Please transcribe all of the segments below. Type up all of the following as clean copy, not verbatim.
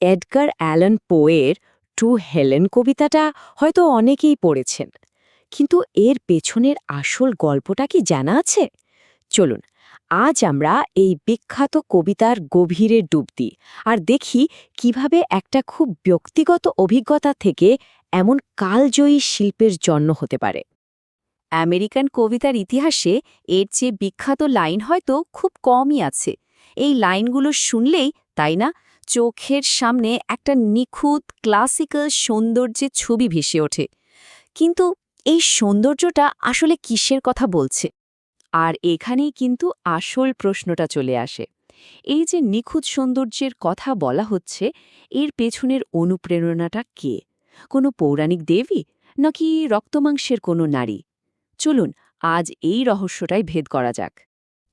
Edgar Allan পোয়ের two Helen কবিতাটা হয়তো অনেকেই পড়েছেন, কিন্তু এর পেছনের আসল গল্পটা কি জানা আছে? চলুন, আজ আমরা এই বিখ্যাত কবিতার গভীরে ডুব দিই আর দেখি কিভাবে একটা খুব ব্যক্তিগত অভিজ্ঞতা থেকে এমন কালজয়ী শিল্পের জন্ম হতে পারে। আমেরিকান কবিতার ইতিহাসে এর চেয়ে বিখ্যাত লাইন হয়তো খুব কমই আছে। এই লাইনগুলো শুনলেই, তাই না, চোখের সামনে একটা নিখুঁত ক্লাসিক্যাল সৌন্দর্যের ছবি ভেসে ওঠে। কিন্তু এই সৌন্দর্যটা আসলে কিসের কথা বলছে? আর এখানেই কিন্তু আসল প্রশ্নটা চলে আসে। এই যে নিখুঁত সৌন্দর্যের কথা বলা হচ্ছে, এর পেছনের অনুপ্রেরণাটা কে? কোনো পৌরাণিক দেবী, নাকি রক্তমাংসের কোনো নারী? চলুন আজ এই রহস্যটাই ভেদ করা যাক।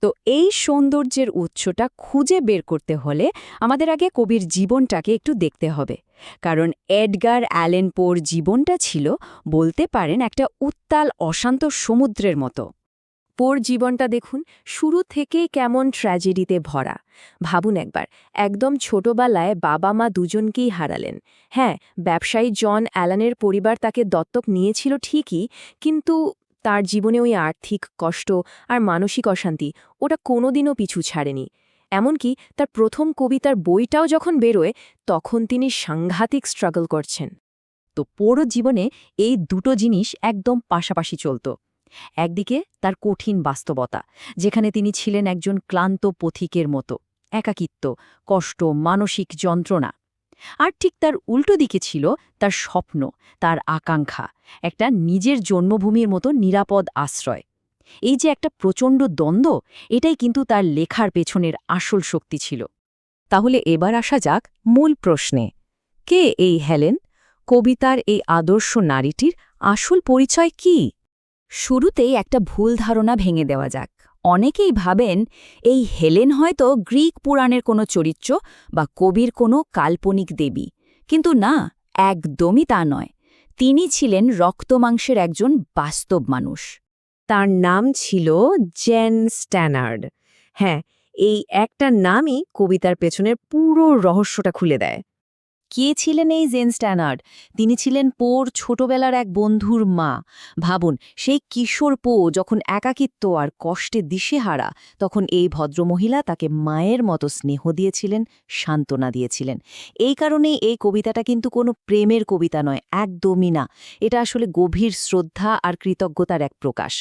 তো এই সৌন্দর্যের উৎসটা খুঁজে বের করতে হলে আমাদের আগে কবির জীবনটাকে একটু দেখতে হবে। কারণ এডগার অ্যালেন পোর জীবনটা ছিল, বলতে পারেন, একটা উত্তাল অশান্ত সমুদ্রের মতো। পোর জীবনটা দেখুন, শুরু থেকেই কেমন ট্র্যাজেডিতে ভরা। ভাবুন একবার, একদম ছোটবেলায় বাবা মা দুজনকেই হারালেন। হ্যাঁ, ব্যবসায়ী জন অ্যালানের পরিবার তাকে দত্তক নিয়েছিল ঠিকই, কিন্তু তার জীবনে ওই আর্থিক কষ্ট আর মানসিক অশান্তি ওটা কোনোদিনও পিছু ছাড়েনি। এমনকি তার প্রথম কবিতার বইটাও যখন বেরোয়, তখন তিনি সাংঘাতিক স্ট্রাগল করছেন। তো পোর জীবনে এই দুটো জিনিস একদম পাশাপাশি চলত। একদিকে তার কঠিন বাস্তবতা, যেখানে তিনি ছিলেন একজন ক্লান্ত পথিকের মতো, একাকিত্ব, কষ্ট, মানসিক যন্ত্রণা। আর ঠিক তার উল্টো দিকে ছিল তার স্বপ্ন, তার আকাঙ্ক্ষা, একটা নিজের জন্মভূমির মতো নিরাপদ আশ্রয়। এই যে একটা প্রচণ্ড দ্বন্দ্ব, এটাই কিন্তু তার লেখার পেছনের আসল শক্তি ছিল। তাহলে এবার আসা যাক মূল প্রশ্নে। কে এই হেলেন? কবিতার এই আদর্শ নারীটির আসল পরিচয় কি? শুরুতেই একটা ভুল ধারণা ভেঙে দেওয়া যাক। অনেকেই ভাবেন এই হেলেন হয়তো গ্রিক পুরাণের কোনো চরিত্র বা কবির কোনো কাল্পনিক দেবী, কিন্তু না, একদমই তা নয়। তিনি ছিলেন রক্তমাংসের একজন বাস্তব মানুষ। তার নাম ছিল জেন স্ট্যানার্ড। হ্যাঁ, এই একটা নামই কবিতার পেছনের পুরো রহস্যটা খুলে দেয়। কে ছিলেন এই জেন স্ট্যানার্ড? তিনি ছিলেন পোর ছোটবেলার এক বন্ধুর মা। ভাবুন, সেই কিশোর পো যখন একাকিত্ব আর কষ্টে দিশেহারা, তখন এই ভদ্রমহিলা তাকে মায়ের মতো স্নেহ দিয়েছিলেন, সান্ত্বনা দিয়েছিলেন। এই কারণেই এই কবিতাটা কিন্তু কোনো প্রেমের কবিতা নয়, একদমই না। এটা আসলে গভীর শ্রদ্ধা আর কৃতজ্ঞতার এক প্রকাশ।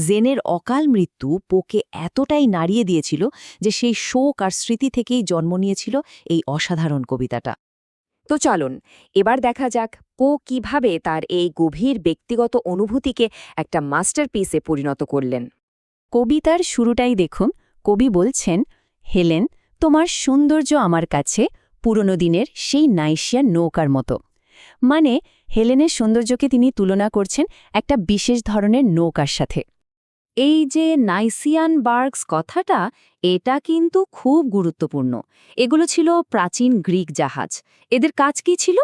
জেনের অকাল মৃত্যু পোকে এতটাই নাড়িয়ে দিয়েছিল যে সেই শোক আর স্মৃতি থেকেই জন্ম নিয়েছিল এই অসাধারণ কবিতাটা। তো চলুন এবার দেখা যাক পো কিভাবে তার এই গভীর ব্যক্তিগত অনুভূতিকে একটা মাস্টারপিসে পরিণত করলেন। কবিতার শুরুটাই দেখুন, কবি বলছেন, হেলেন, তোমার সৌন্দর্য আমার কাছে পুরনো দিনের সেই নাইশিয়ান নৌকার মতো। মানে হেলেনের সৌন্দর্যকে তিনি তুলনা করছেন একটা বিশেষ ধরনের নৌকার সাথে। এই যে নাইসিয়ান বার্গস কথাটা, এটা কিন্তু খুব গুরুত্বপূর্ণ। এগুলো ছিল প্রাচীন গ্রিক জাহাজ। এদের কাজ কি ছিল?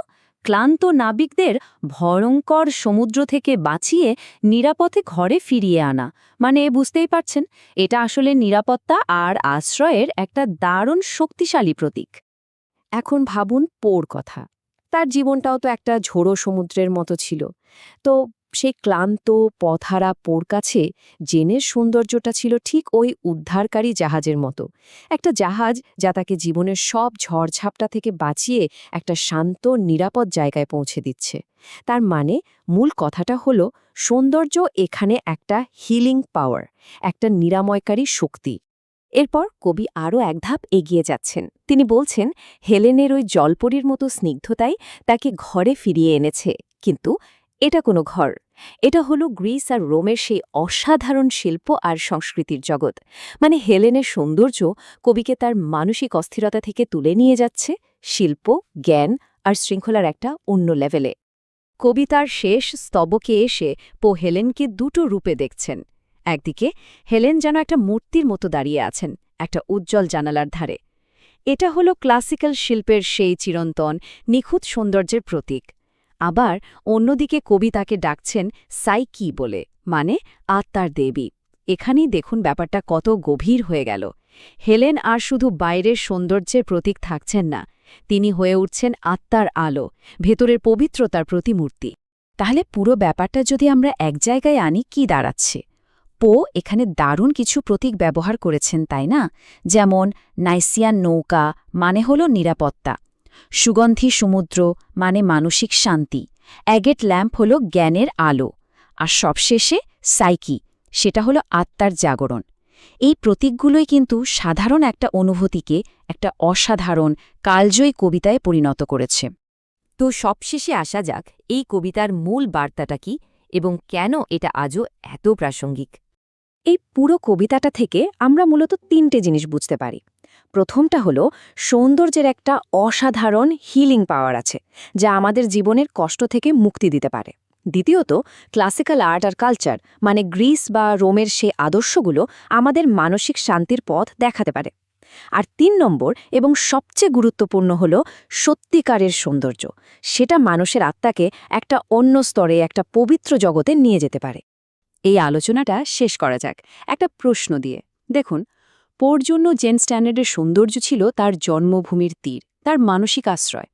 ক্লান্ত নাবিকদের ভয়ঙ্কর সমুদ্র থেকে বাঁচিয়ে নিরাপদে ঘরে ফিরিয়ে আনা। মানে বুঝতেই পারছেন, এটা আসলে নিরাপত্তা আর আশ্রয়ের একটা দারুণ শক্তিশালী প্রতীক। এখন ভাবুন পোর কথা। তার জীবনটাও তো একটা ঝোড়ো সমুদ্রের মতো ছিল। তো সেই ক্লান্ত পথহারা পোর কাছে জেনের সৌন্দর্যটা ছিল ঠিক ওই উদ্ধারকারী জাহাজের মতো। একটা জাহাজ যা তাকে জীবনের সব ঝড়ঝাপটা থেকে বাঁচিয়ে একটা শান্ত নিরাপদ জায়গায় পৌঁছে দিচ্ছে। তার মানে মূল কথাটা হলো, সৌন্দর্য এখানে একটা হিলিং পাওয়ার, একটা নিরাময়কারী শক্তি। এরপর কবি আরও এক ধাপ এগিয়ে যাচ্ছেন। তিনি বলছেন, হেলেনের ওই জলপরীর মতো স্নিগ্ধতাই তাকে ঘরে ফিরিয়ে এনেছে। কিন্তু এটা কোনো ঘর, এটা হলো গ্রিস আর রোমের সেই অসাধারণ শিল্প আর সংস্কৃতির জগৎ। মানে হেলেনের সৌন্দর্য কবিকে তার মানসিক অস্থিরতা থেকে তুলে নিয়ে যাচ্ছে শিল্প, জ্ঞান আর শৃঙ্খলার একটা অন্য লেভেলে। কবিতার শেষ স্তবকে এসে পো হেলেনকে দুটো রূপে দেখছেন। একদিকে হেলেন যেন একটা মূর্তির মতো দাঁড়িয়ে আছেন একটা উজ্জ্বল জানালার ধারে। এটা হলো ক্লাসিক্যাল শিল্পের সেই চিরন্তন নিখুঁত সৌন্দর্যের প্রতীক। আবার অন্যদিকে কবি তাকে ডাকছেন সাইকি বলে, মানে আত্মার দেবী। এখানেই দেখুন ব্যাপারটা কত গভীর হয়ে গেল। হেলেন আর শুধু বাইরের সৌন্দর্যের প্রতীক থাকছেন না, তিনি হয়ে উঠছেন আত্মার আলো, ভেতরের পবিত্রতার প্রতিমূর্তি। তাহলে পুরো ব্যাপারটা যদি আমরা এক জায়গায় আনি, কি দাঁড়াচ্ছে? পো এখানে দারুণ কিছু প্রতীক ব্যবহার করেছেন, তাই না? যেমন নাইসিয়ান নৌকা মানে হল নিরাপত্তা, সুগন্ধি সমুদ্র মানে মানসিক শান্তি, অ্যাগেট ল্যাম্প হল জ্ঞানের আলো, আর সবশেষে সাইকি, সেটা হলো আত্মার জাগরণ। এই প্রতীকগুলোই কিন্তু সাধারণ একটা অনুভূতিকে একটা অসাধারণ কালজয়ী কবিতায় পরিণত করেছে। তো সবশেষে আসা যাক, এই কবিতার মূল বার্তাটা কি এবং কেন এটা আজও এত প্রাসঙ্গিক? এই পুরো কবিতাটা থেকে আমরা মূলত 3টে জিনিস বুঝতে পারি। প্রথমটা হলো সৌন্দর্যের একটা অসাধারণ হিলিং পাওয়ার আছে, যা আমাদের জীবনের কষ্ট থেকে মুক্তি দিতে পারে। দ্বিতীয়ত, ক্লাসিক্যাল আর্ট আর কালচার মানে গ্রিস বা রোমের সে আদর্শগুলো আমাদের মানসিক শান্তির পথ দেখাতে পারে। আর 3 নম্বর এবং সবচেয়ে গুরুত্বপূর্ণ হলো সত্যিকারের সৌন্দর্য, সেটা মানুষের আত্মাকে একটা অন্য স্তরে, একটা পবিত্র জগতে নিয়ে যেতে পারে। এই আলোচনাটা শেষ করা যাক একটা প্রশ্ন দিয়ে। দেখুন, পোর জন্য জেন স্ট্যান্ডার্ডের সৌন্দর্য ছিল তার জন্মভূমির তীর, তার মানসিক আশ্রয়।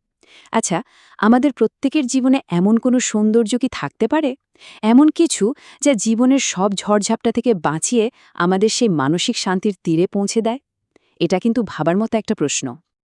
আচ্ছা, আমাদের প্রত্যেকের জীবনে এমন কোনো সৌন্দর্য কি থাকতে পারে? এমন কিছু যা জীবনের সব ঝড়ঝাপটা থেকে বাঁচিয়ে আমাদের সেই মানসিক শান্তির তীরে পৌঁছে দেয়? এটা কিন্তু ভাবার মতো একটা প্রশ্ন।